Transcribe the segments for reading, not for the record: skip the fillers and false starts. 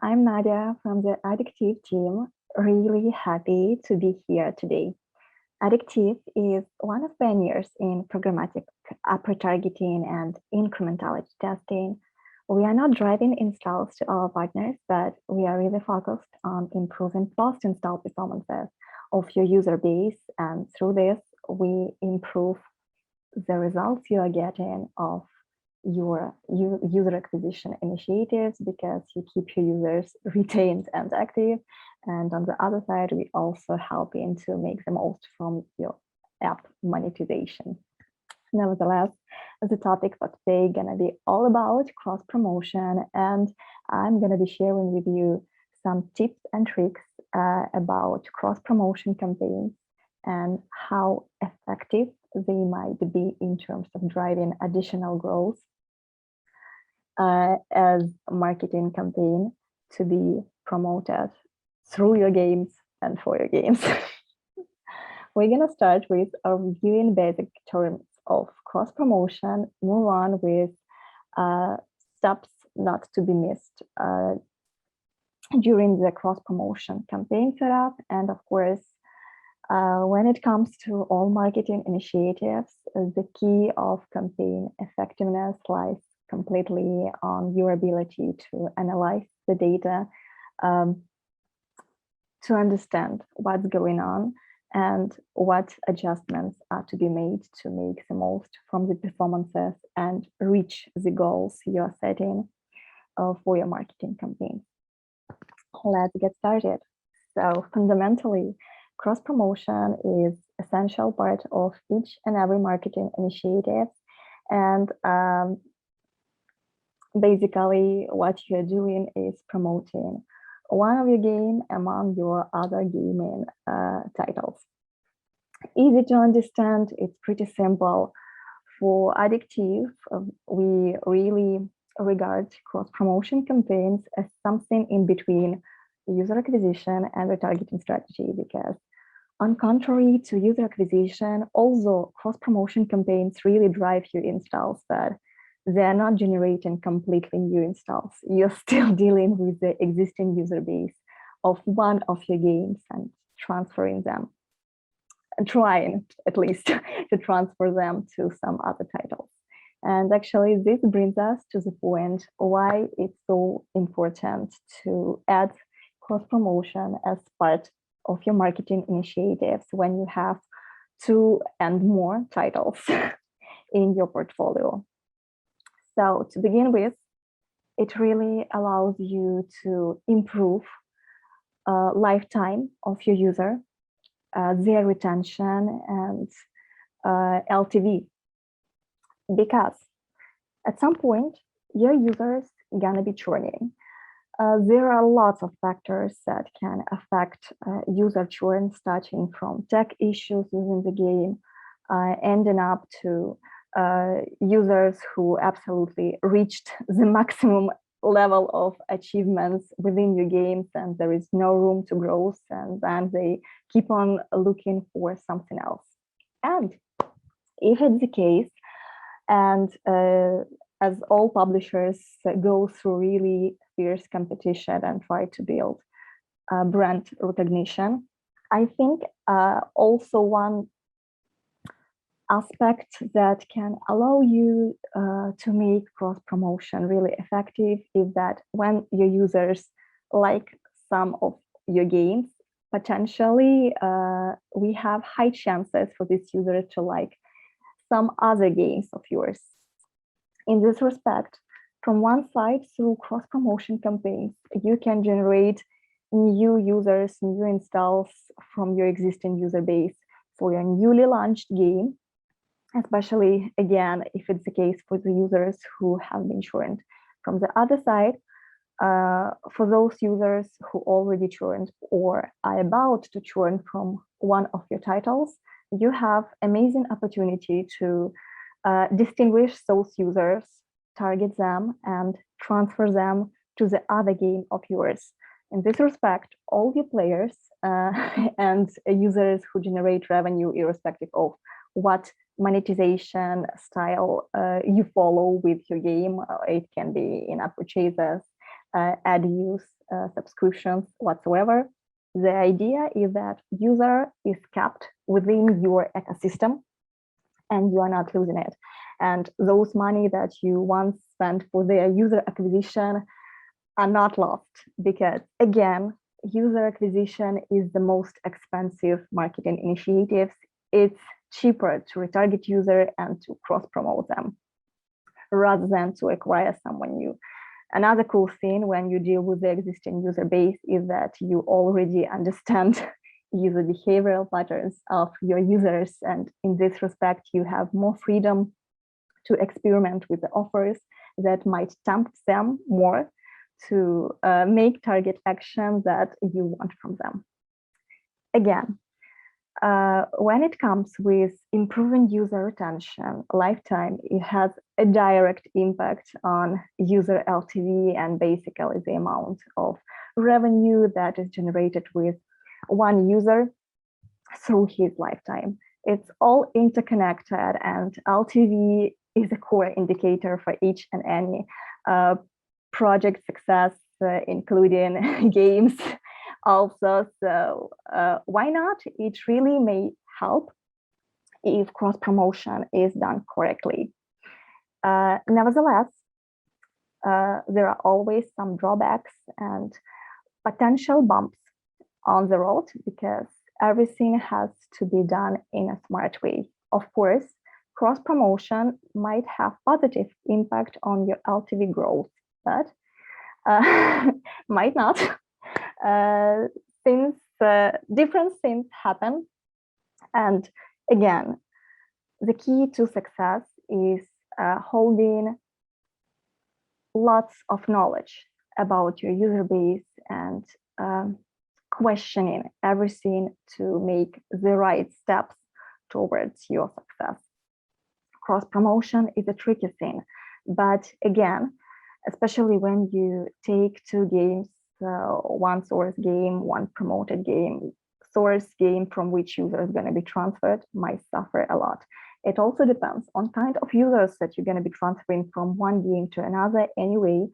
I'm Nadya from the Addictive team. Really happy to be here today. Addictive is one of pioneers in programmatic upper targeting and incrementality testing. We are not driving installs to our partners, but we are really focused on improving post-install performances of your user base. And through this, we improve the results you are getting of your user acquisition initiatives because you keep your users retained and active. And on the other side, we also helping to make the most from your app monetization. Nevertheless, the topic for today gonna be all about cross promotion, and I'm gonna be sharing with you some tips and tricks about cross promotion campaigns and how effective they might be in terms of driving additional growth as a marketing campaign to be promoted through your games and for your games. We're going to start with reviewing basic terms of cross promotion, move on with steps not to be missed during the cross promotion campaign setup, and of course, when it comes to all marketing initiatives, the key of campaign effectiveness lies completely on your ability to analyze the data, to understand what's going on and what adjustments are to be made to make the most from the performances and reach the goals you're setting for your marketing campaign. Let's get started. So fundamentally, cross promotion is essential part of each and every marketing initiative. And basically what you're doing is promoting one of your game among your other gaming titles. Easy to understand, it's pretty simple. For Addictive, we really regard cross-promotion campaigns as something in between user acquisition and retargeting strategy, because on contrary to user acquisition, although cross-promotion campaigns really drive your installs, but they're not generating completely new installs. You're still dealing with the existing user base of one of your games and transferring them, and trying at least to transfer them to some other titles. And actually, this brings us to the point why it's so important to add cross-promotion as part of your marketing initiatives when you have 2 and more titles in your portfolio. So to begin with, it really allows you to improve lifetime of your user, their retention and LTV, because at some point your users gonna be churning. There are lots of factors that can affect user churn, starting from tech issues within the game, ending up to users who absolutely reached the maximum level of achievements within your games and there is no room to grow, and then they keep on looking for something else. And if it's the case, and as all publishers go through really fierce competition and try to build brand recognition, I think also one aspect that can allow you to make cross promotion really effective is that when your users like some of your games, potentially we have high chances for these users to like some other games of yours. In this respect, from one side, through cross promotion campaigns, you can generate new users, new installs from your existing user base for your newly launched game, especially, again, if it's the case for the users who have been churned. From the other side, for those users who already churned or are about to churn from one of your titles, you have amazing opportunity to distinguish those users, target them, and transfer them to the other game of yours. In this respect, all your players and users who generate revenue, irrespective of what monetization style you follow with your game, it can be in-app purchases, ad use, subscriptions whatsoever. The idea is that user is kept within your ecosystem and you are not losing it. And those money that you once spent for their user acquisition are not lost, because again, user acquisition is the most expensive marketing initiatives. It's cheaper to retarget user and to cross-promote them rather than to acquire someone new. Another cool thing when you deal with the existing user base is that you already understand user behavioral patterns of your users. And in this respect, you have more freedom to experiment with the offers that might tempt them more to make target action that you want from them. Again, when it comes with improving user retention lifetime, it has a direct impact on user LTV and basically the amount of revenue that is generated with one user through his lifetime. It's all interconnected, and LTV is a core indicator for each and any project success, including games also. So why not? It really may help if cross-promotion is done correctly. Nevertheless, there are always some drawbacks and potential bumps on the road, because everything has to be done in a smart way. Of course, cross-promotion might have positive impact on your LTV growth, but might not, since different things happen. And again, the key to success is holding lots of knowledge about your user base and questioning everything to make the right steps towards your success. Cross-promotion is a tricky thing, but again, especially when you take two games, one source game, one promoted game, source game from which user is going to be transferred might suffer a lot. It also depends on kind of users that you're going to be transferring from one game to another anyway.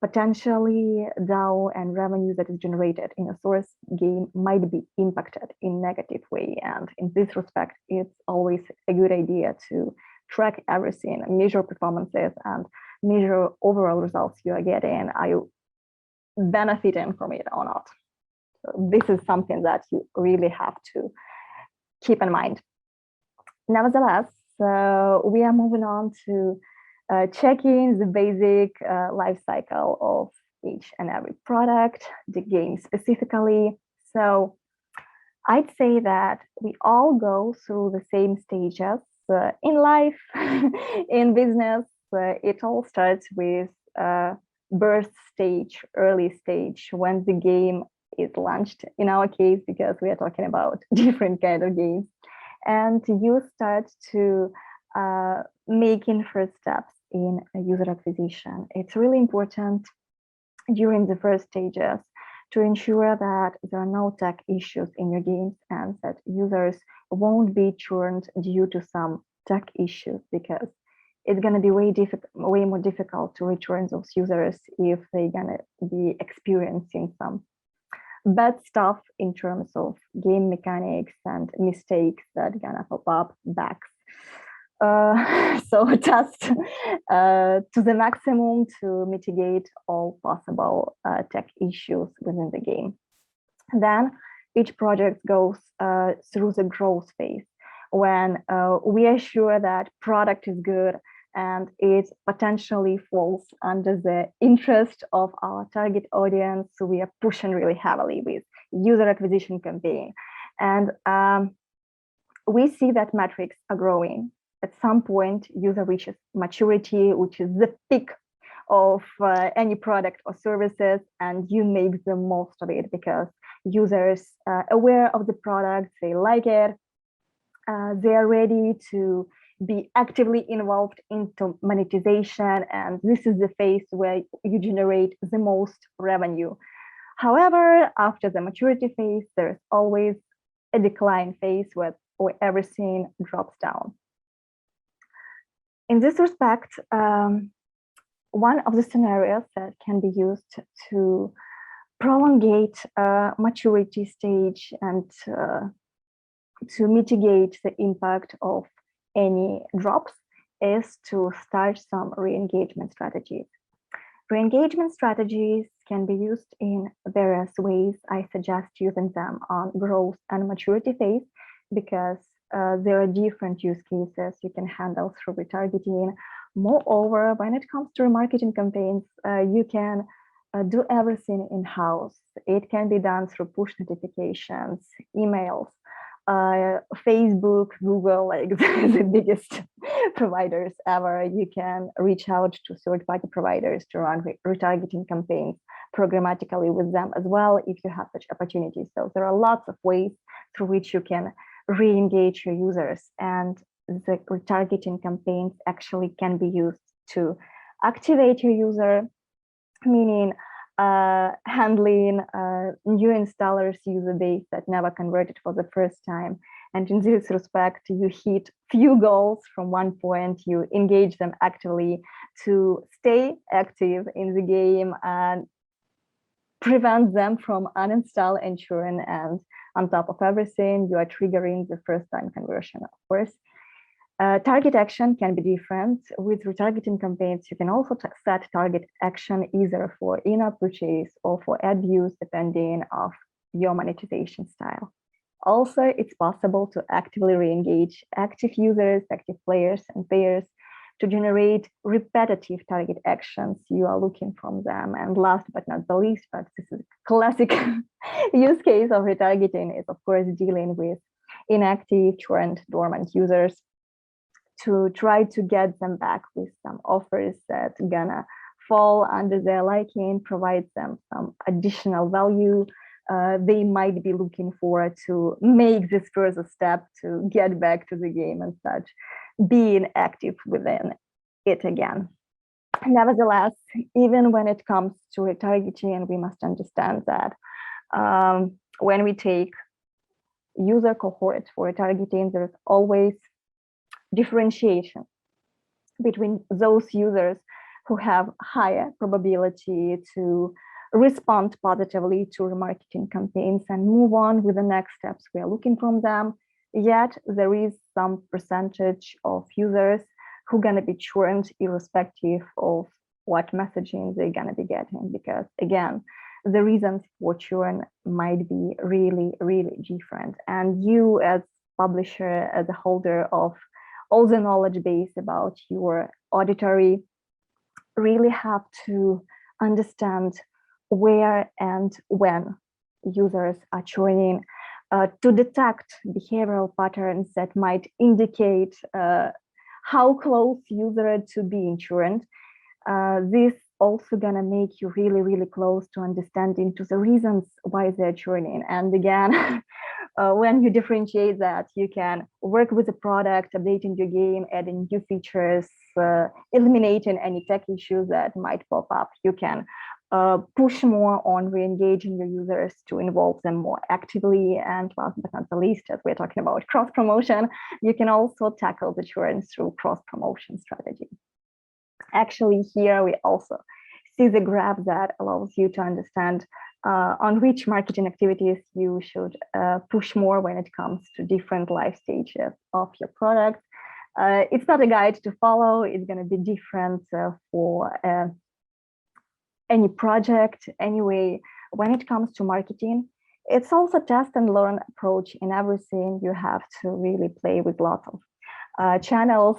Potentially DAO and revenue that is generated in a source game might be impacted in negative way. And in this respect, it's always a good idea to track everything, measure performances, and measure overall results you are getting. Are you benefiting from it or not? So this is something that you really have to keep in mind. Nevertheless, we are moving on to checking the basic life cycle of each and every product, the game specifically. So I'd say that we all go through the same stages in life, in business. It all starts with birth stage, early stage, when the game is launched, in our case, because we are talking about different kind of games. And you start to making first steps in user acquisition. It's really important during the first stages to ensure that there are no tech issues in your games and that users won't be churned due to some tech issues, because it's going to be way more difficult to return those users if they're going to be experiencing some bad stuff in terms of game mechanics and mistakes that are going to pop up back. So test to the maximum to mitigate all possible tech issues within the game. Then each project goes through the growth phase, when we are sure that product is good and it potentially falls under the interest of our target audience. So we are pushing really heavily with user acquisition campaign. And we see that metrics are growing. At some point, user reaches maturity, which is the peak of any product or services, and you make the most of it because users are aware of the product, they like it, they are ready to be actively involved into monetization, and this is the phase where you generate the most revenue. However, after the maturity phase, there's always a decline phase where everything drops down. In this respect, one of the scenarios that can be used to prolongate maturity stage and to mitigate the impact of any drops is to start some re-engagement strategies. Re-engagement strategies can be used in various ways. I suggest using them on growth and maturity phase because there are different use cases you can handle through retargeting. Moreover, when it comes to remarketing campaigns, you can do everything in-house. It can be done through push notifications, emails, Facebook, Google, like the biggest providers ever. You can reach out to third-party providers to run retargeting campaigns programmatically with them as well if you have such opportunities. So there are lots of ways through which you can re-engage your users, and the retargeting campaigns actually can be used to activate your user, meaning handling new installers user base that never converted for the first time. And in this respect, you hit few goals from one point, you engage them actively to stay active in the game and prevent them from uninstall and churn. And on top of everything, you are triggering the first time conversion, of course. Target action can be different. With retargeting campaigns, you can also set target action either for in-app purchase or for ad views, depending on your monetization style. Also, it's possible to actively re-engage active users, active players, and payers to generate repetitive target actions you are looking from them. And last but not the least, but this is a classic use case of retargeting, is of course dealing with inactive, churned, dormant users, to try to get them back with some offers that gonna fall under their liking, provide them some additional value they might be looking for to make this further step to get back to the game and such, being active within it again. Nevertheless, even when it comes to retargeting, we must understand that when we take user cohorts for retargeting, there's always differentiation between those users who have higher probability to respond positively to remarketing campaigns and move on with the next steps we are looking from them. Yet there is some percentage of users who are going to be churned irrespective of what messaging they're going to be getting, because again, the reasons for churn might be really, really different. And you as publisher, as a holder of all the knowledge base about your auditory, really have to understand where and when users are churning to detect behavioral patterns that might indicate how close user to being churned. This also gonna make you really, really close to understanding to the reasons why they're churning. And again, when you differentiate that, you can work with the product, updating your game, adding new features, eliminating any tech issues that might pop up. You can push more on re-engaging your users to involve them more actively. And last but not the least, as we're talking about cross-promotion, you can also tackle the churn through cross-promotion strategy. Actually, here we also see the graph that allows you to understand on which marketing activities you should push more when it comes to different life stages of your product. It's not a guide to follow. It's going to be different for any project. Anyway, when it comes to marketing, it's also test and learn approach in everything. You have to really play with lots of channels,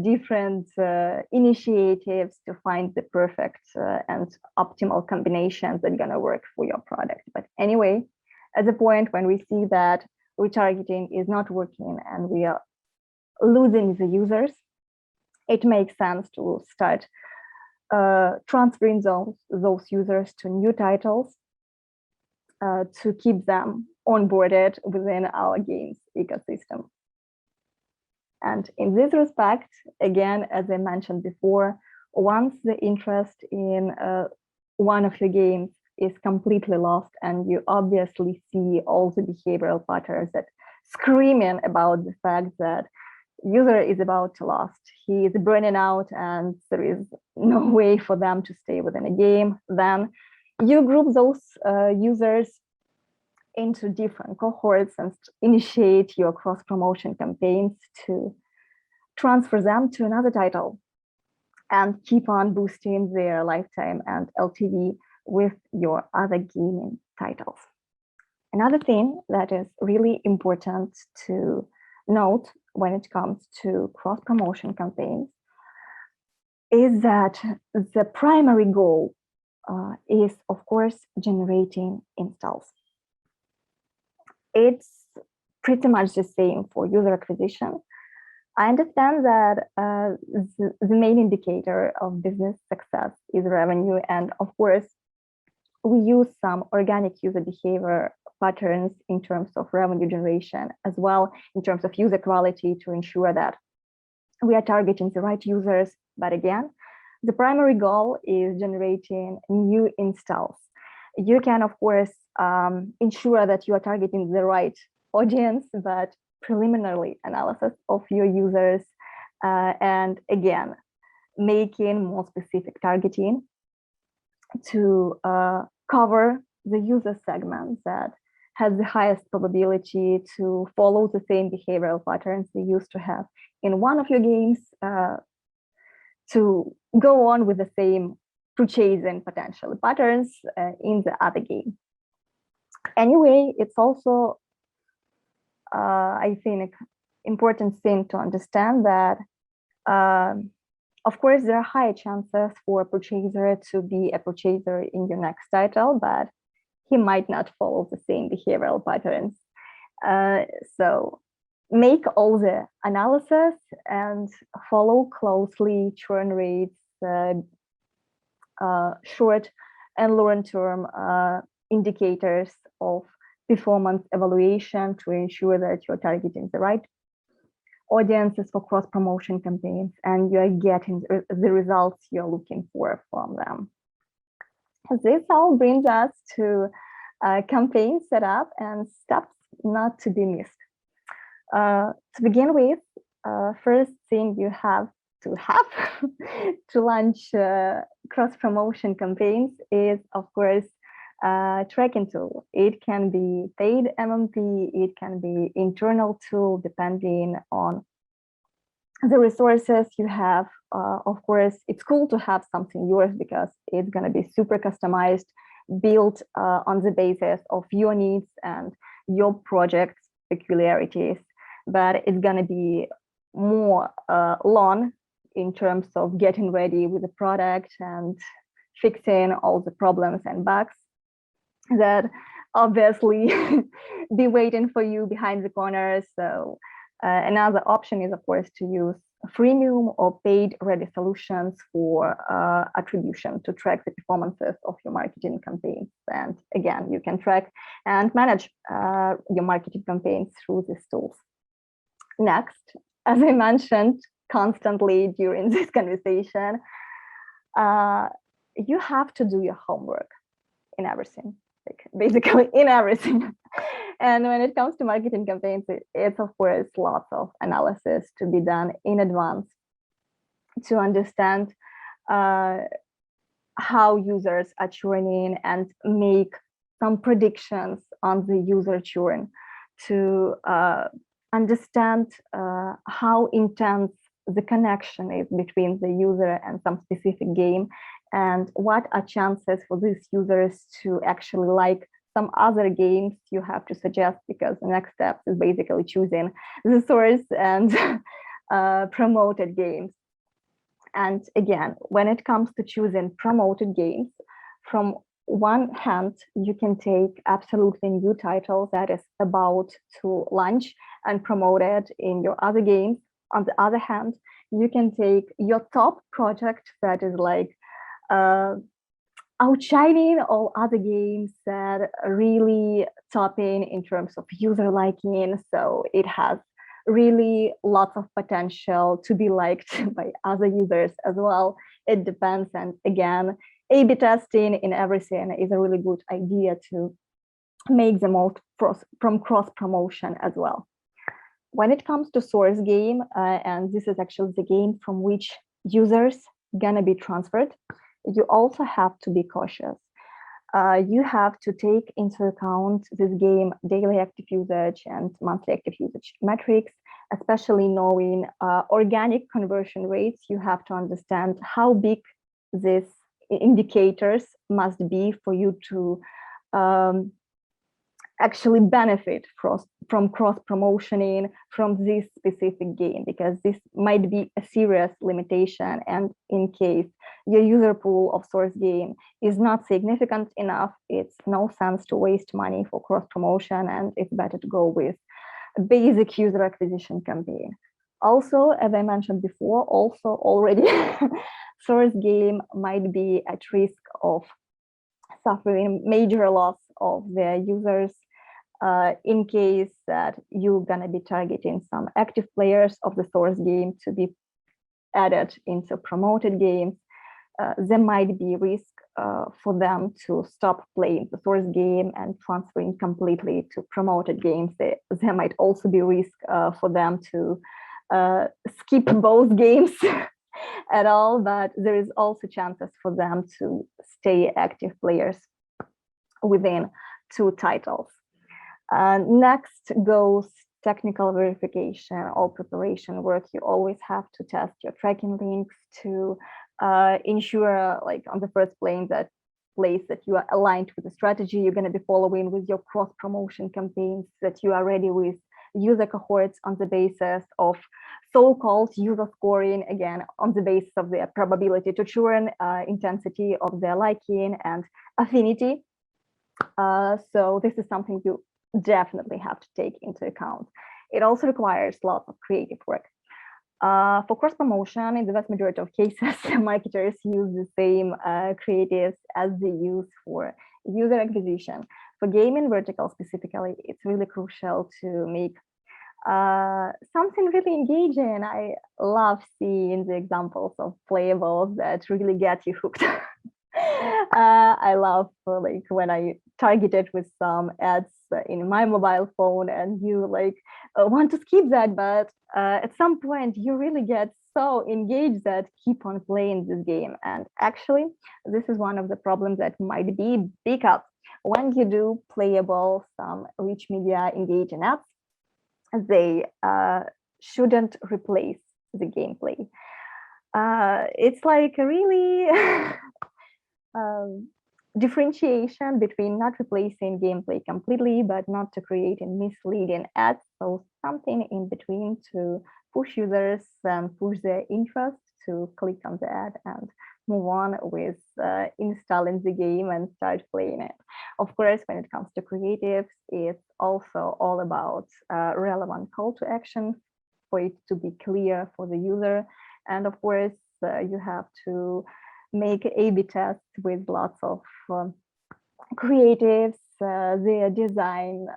different initiatives to find the perfect and optimal combinations that are going to work for your product. But anyway, at the point when we see that retargeting is not working and we are losing the users, it makes sense to start transferring those users to new titles to keep them onboarded within our games ecosystem. And in this respect, again, as I mentioned before, once the interest in one of your games is completely lost and you obviously see all the behavioral patterns that screaming about the fact that user is about to lost. He is burning out and there is no way for them to stay within a game. Then you group those users into different cohorts and initiate your cross-promotion campaigns to transfer them to another title and keep on boosting their lifetime and LTV with your other gaming titles. Another thing that is really important to note when it comes to cross-promotion campaigns is that the primary goal is, of course, generating installs. It's pretty much the same for user acquisition. I understand that the main indicator of business success is revenue. And of course, we use some organic user behavior patterns in terms of revenue generation, as well in terms of user quality to ensure that we are targeting the right users. But again, the primary goal is generating new installs. You can, of course, ensure that you are targeting the right audience, but preliminary analysis of your users, and again, making more specific targeting to cover the user segments that has the highest probability to follow the same behavioral patterns they used to have in one of your games, to go on with the same purchasing potential patterns in the other game. Anyway, it's also, I think, important thing to understand that, of course, there are high chances for a purchaser to be a purchaser in your next title, but he might not follow the same behavioral patterns. So make all the analysis and follow closely churn rates, short and long-term indicators of performance evaluation to ensure that you're targeting the right audiences for cross-promotion campaigns and you're getting the results you're looking for from them. This all brings us to campaign setup and steps not to be missed. To begin with, first thing you have to to launch cross-promotion campaigns is, of course, tracking tool. It can be paid MMP, it can be internal tool, depending on the resources you have. Of course, it's cool to have something yours because it's going to be super customized, built on the basis of your needs and your project's peculiarities, but it's going to be more long in terms of getting ready with the product and fixing all the problems and bugs that obviously be waiting for you behind the corner. So another option is, of course, to use freemium or paid ready solutions for attribution to track the performances of your marketing campaigns. And again, you can track and manage your marketing campaigns through these tools. Next, as I mentioned constantly during this conversation, you have to do your homework in everything, like basically in everything. And when it comes to marketing campaigns, it's of course lots of analysis to be done in advance to understand how users are churning and make some predictions on the user churn, to understand how intense the connection is between the user and some specific game, and what are chances for these users to actually like some other games you have to suggest, because the next step is basically choosing the source and promoted games. And again, when it comes to choosing promoted games, from one hand, you can take absolutely new title that is about to launch and promote it in your other games. On the other hand, you can take your top project that is like outshining all other games that are really topping in terms of user liking. So it has really lots of potential to be liked by other users as well. It depends. And again, A/B testing in everything is a really good idea to make the most from cross promotion as well. When it comes to source game, and this is actually the game from which users gonna be transferred, you also have to be cautious. You have to take into account this game daily active usage and monthly active usage metrics, especially knowing organic conversion rates. You have to understand how big these indicators must be for you to actually benefit from cross promotioning from this specific game, because this might be a serious limitation. And in case your user pool of source game is not significant enough, it's no sense to waste money for cross promotion, and it's better to go with a basic user acquisition campaign. Also, as I mentioned before, also already source game might be at risk of suffering major loss of their users in case that you're gonna be targeting some active players of the source game to be added into promoted games. There might be risk for them to stop playing the source game and transferring completely to promoted games. There might also be risk for them to skip both games at all, but there is also chances for them to stay active players within two titles. Next goes technical verification or preparation work. You always have to test your tracking links to ensure, like on the first place that you are aligned with the strategy you're going to be following with your cross promotion campaigns, that you are ready with user cohorts on the basis of so-called user scoring, again on the basis of their probability to churn, intensity of their liking and affinity. So this is something you definitely have to take into account. It also requires lots of creative work. For cross promotion, in the vast majority of cases, marketers use the same creatives as they use for user acquisition. For gaming vertical specifically, it's really crucial to make something really engaging. I love seeing the examples of playables that really get you hooked. I love like when I target it with some ads in my mobile phone, and you like want to skip that, but at some point you really get so engaged that keep on playing this game. And actually, this is one of the problems that might be big up when you do playable some rich media engaging ads. They shouldn't replace the gameplay. It's like a really differentiation between not replacing gameplay completely, but not to create a misleading ads. So something in between to push users and push their interest to click on the ad and move on with installing the game and start playing it. Of course, when it comes to creatives, it's also all about relevant call to action for it to be clear for the user. And of course, you have to make A/B tests with lots of creatives, their design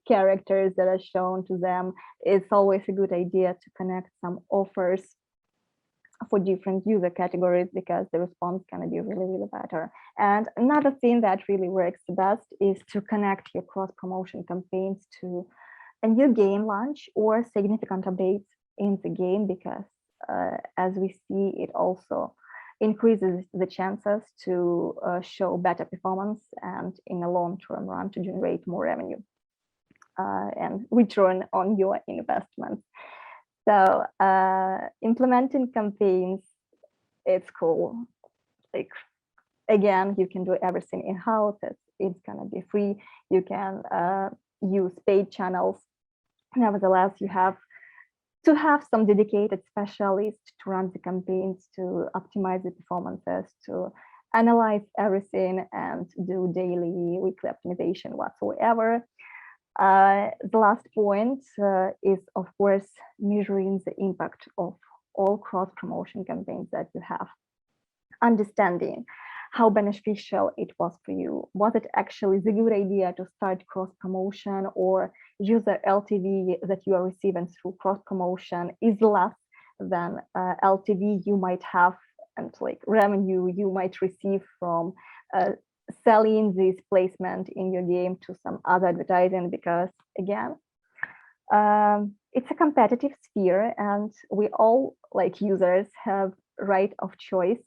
characters that are shown to them. It's always a good idea to connect some offers for different user categories, because the response can be really, really better. And another thing that really works the best is to connect your cross promotion campaigns to a new game launch or significant updates in the game, because as we see, it also increases the chances to show better performance and in a long-term run to generate more revenue and return on your investment. So implementing campaigns, it's cool. Like, again, you can do everything in-house. It's gonna be free. You can use paid channels. Nevertheless, you have to have some dedicated specialists to run the campaigns, to optimize the performances, to analyze everything and do daily, weekly optimization whatsoever. The last point is, of course, measuring the impact of all cross-promotion campaigns that you have. Understanding how beneficial it was for you. Was it actually the good idea to start cross-promotion, or user LTV that you are receiving through cross-promotion is less than LTV you might have and like revenue you might receive from selling this placement in your game to some other advertising? Because again, It's a competitive sphere, and we all, like users, have right of choice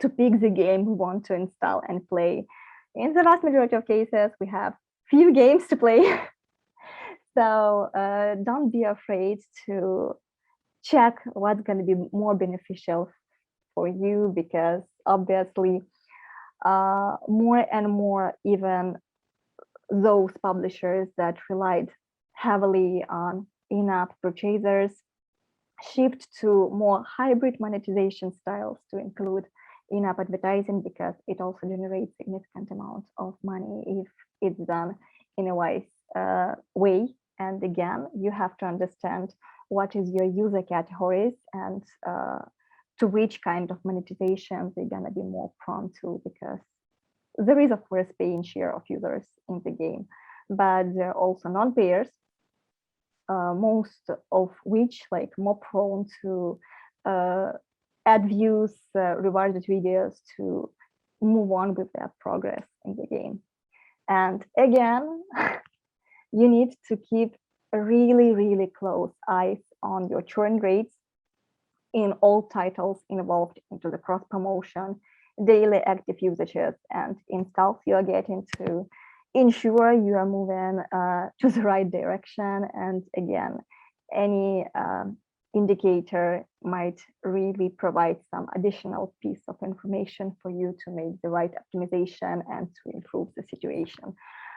to pick the game we want to install and play. In the vast majority of cases, we have few games to play. So don't be afraid to check what's going to be more beneficial for you, because obviously more and more, even those publishers that relied heavily on in-app purchasers shift to more hybrid monetization styles to include in-app advertising, because it also generates significant amounts of money if it's done in a wise way. And again, you have to understand what is your user categories and to which kind of monetization they're going to be more prone to, because there is, of course, paying share of users in the game, but there are also non-payers, most of which like more prone to ad views, rewarded videos to move on with their progress in the game. And again, you need to keep really, really close eyes on your churn rates in all titles involved into the cross promotion, daily active usages, and installs you are getting to ensure you are moving to the right direction. And again, any indicator might really provide some additional piece of information for you to make the right optimization and to improve the situation.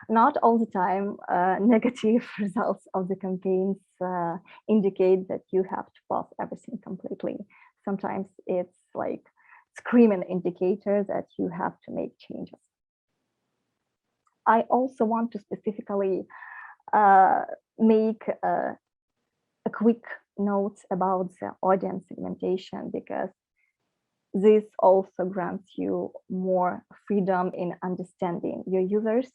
Not all the time, negative results of the campaigns indicate that you have to pause everything completely. Sometimes it's like screaming indicator that you have to make changes. I also want to specifically make a quick note about the audience segmentation, because this also grants you more freedom in understanding your users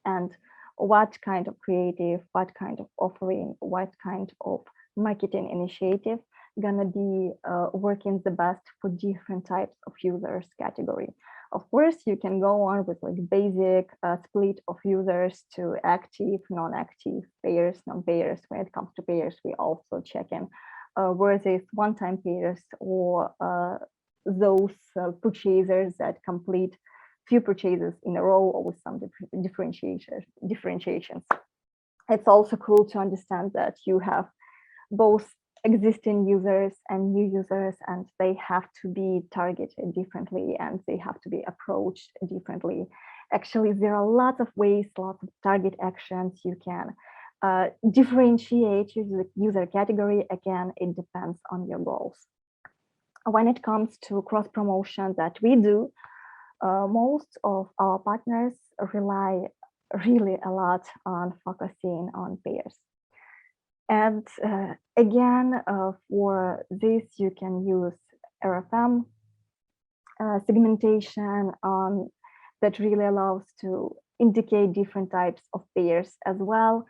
and what kind of creative, what kind of offering, what kind of marketing initiative gonna be working the best for different types of users category. Of course, you can go on with like basic split of users to active, non-active, payers, non-payers. When it comes to payers, we also check in were these one-time payers or those purchasers that complete few purchases in a row or with some differentiations. It's also cool to understand that you have both existing users and new users, and they have to be targeted differently and they have to be approached differently. Actually, there are lots of ways, lots of target actions you can differentiate user category. Again, it depends on your goals. When it comes to cross promotion that we do, most of our partners rely really a lot on focusing on payers. And again, for this, you can use RFM segmentation that really allows to indicate different types of payers as well.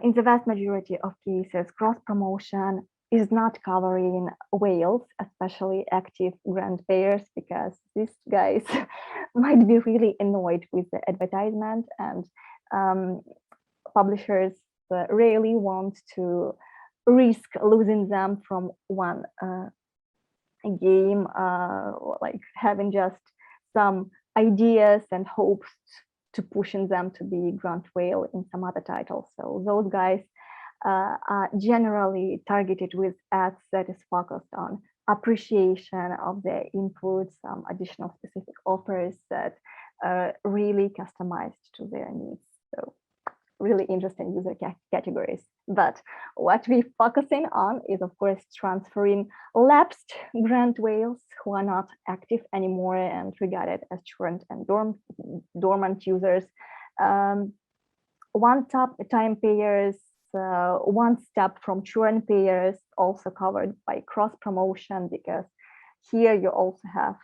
In the vast majority of cases, cross-promotion is not covering whales, especially active grand payers, because these guys might be really annoyed with the advertisement, and publishers really want to risk losing them from one game, like having just some ideas and hopes to pushing them to be grand whale in some other titles. So those guys are generally targeted with ads that is focused on appreciation of their input, some additional specific offers that are really customized to their needs. So really interesting user categories. But what we're focusing on is, of course, transferring lapsed grand whales who are not active anymore and regarded as churned and dormant users. One-time payers, one step from churn payers, also covered by cross-promotion, because here you also have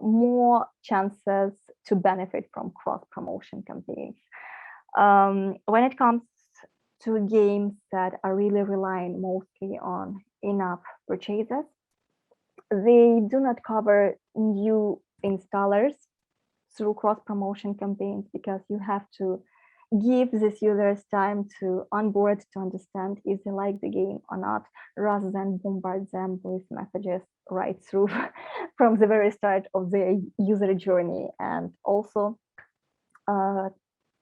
more chances to benefit from cross-promotion campaigns. When it comes to games that are really relying mostly on in-app purchases, they do not cover new installers through cross-promotion campaigns, because you have to give these users time to onboard, to understand if they like the game or not, rather than bombard them with messages right through from the very start of the user journey. And also,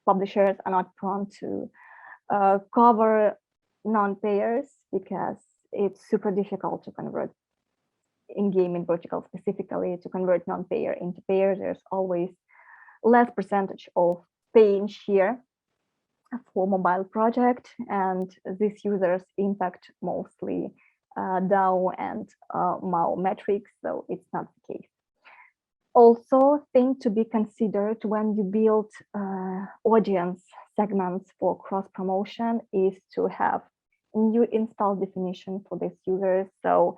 publishers are not prone to cover non-payers because it's super difficult to convert in gaming vertical, specifically to convert non-payer into payer. There's always less percentage of paying share for mobile project, and these users impact mostly DAO and MAU metrics, so it's not the case. Also, thing to be considered when you build audience segments for cross promotion is to have new install definition for these users. So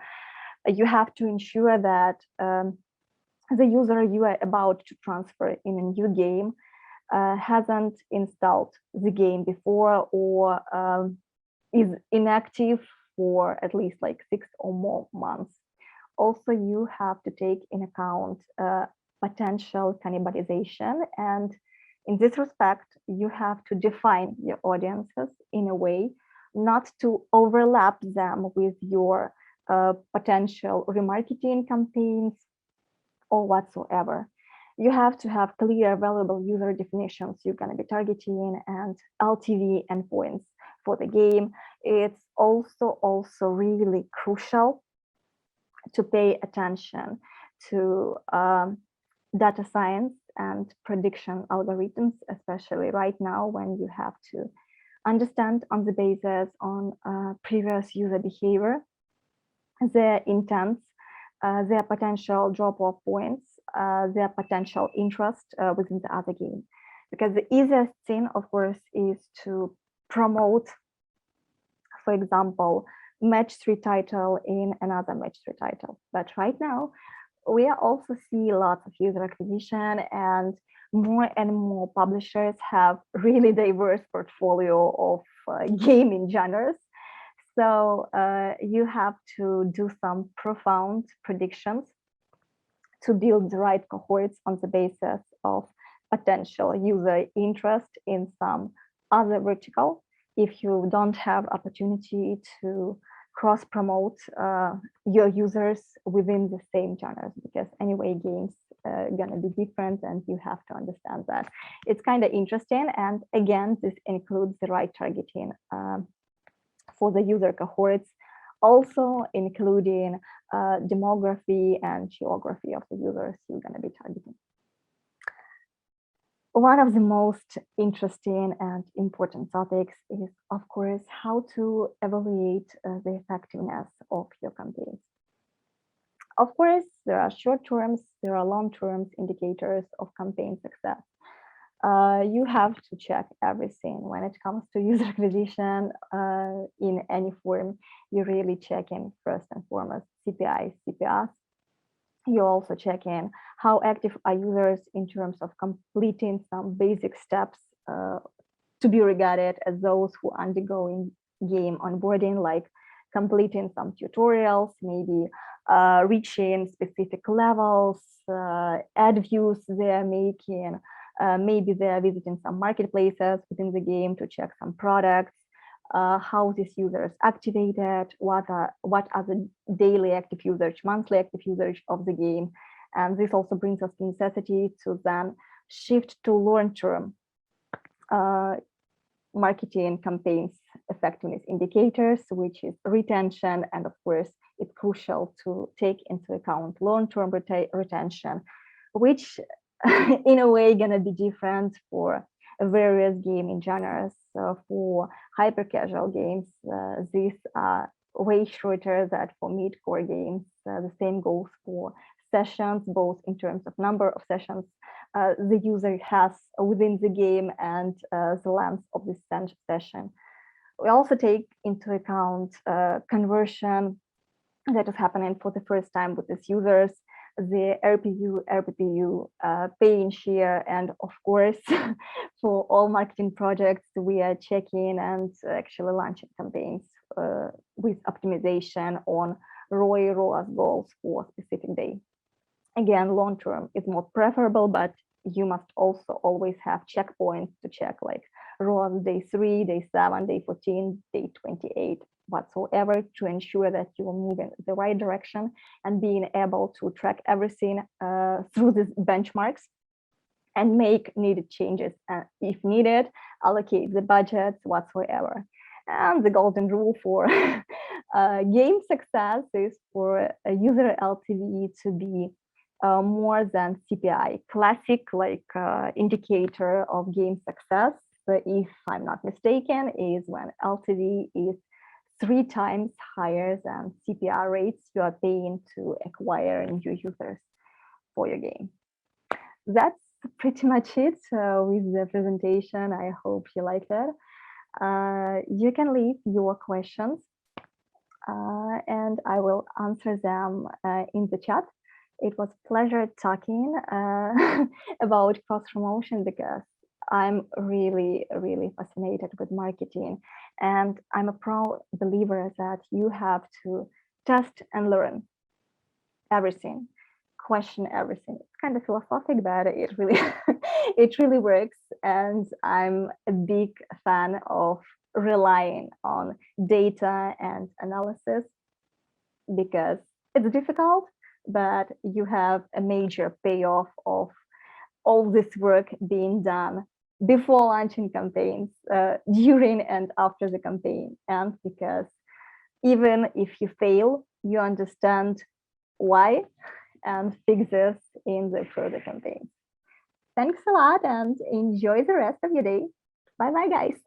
you have to ensure that the user you are about to transfer in a new game hasn't installed the game before, or is inactive for at least like 6 or more months. Also, you have to take in account potential cannibalization. And in this respect, you have to define your audiences in a way not to overlap them with your potential remarketing campaigns or whatsoever. You have to have clear, valuable user definitions you're going to be targeting and LTV endpoints for the game. It's also really crucial to pay attention to data science and prediction algorithms, especially right now when you have to understand on the basis on previous user behavior, their intents, their potential drop-off points, their potential interest within the other game. Because the easiest thing, of course, is to promote, for example, match 3 title in another match 3 title. But right now, we also see lots of user acquisition, and more publishers have really diverse portfolio of gaming genres. So you have to do some profound predictions to build the right cohorts on the basis of potential user interest in some other vertical. If you don't have opportunity to cross promote your users within the same genres, because anyway, games gonna be different, and you have to understand that. It's kind of interesting, and again, this includes the right targeting for the user cohorts, also including demography and geography of the users you're going to be targeting. One of the most interesting and important topics is, of course, how to evaluate the effectiveness of your campaigns. Of course, there are short terms, there are long term indicators of campaign success. You have to check everything when it comes to user acquisition in any form. You're really checking first and foremost CPI, CPS. You also check in how active are users in terms of completing some basic steps to be regarded as those who are undergoing game onboarding, like completing some tutorials, maybe reaching specific levels, ad views they're making. Maybe they're visiting some marketplaces within the game to check some products, how these users activated, what are the daily active usage, monthly active usage of the game. And this also brings us to necessity to then shift to long-term marketing campaigns effectiveness indicators, which is retention. And of course, it's crucial to take into account long-term retention, which in a way gonna be different for various gaming genres. So for hyper casual games, these are way shorter than for mid-core games. The same goes for sessions, both in terms of number of sessions the user has within the game and the length of this session. We also take into account conversion that is happening for the first time with these users, the RPPU, paying share, and of course, for all marketing projects, we are checking and actually launching campaigns with optimization on ROI, ROAS goals for a specific day. Again, long-term is more preferable, but you must also always have checkpoints to check, like roll day 3, day 7, day 14, day 28, whatsoever, to ensure that you are moving the right direction and being able to track everything through these benchmarks and make needed changes. If needed, allocate the budgets whatsoever. And the golden rule for game success is for a user LTV to be more than CPI. Classic indicator of game success, if I'm not mistaken, is when LTV is 3 times higher than CPR rates you are paying to acquire new users for your game. That's pretty much it with the presentation. I hope you liked it. You can leave your questions and I will answer them in the chat. It was a pleasure talking about cross-promotion because I'm really, really fascinated with marketing. And I'm a pro believer that you have to test and learn everything, question everything. It's kind of philosophic, but it really, it really works. And I'm a big fan of relying on data and analysis because it's difficult, but you have a major payoff of all this work being done before launching campaigns, during and after the campaign. And because even if you fail, you understand why and fix this in the further campaigns. Thanks a lot and enjoy the rest of your day. Bye bye, guys.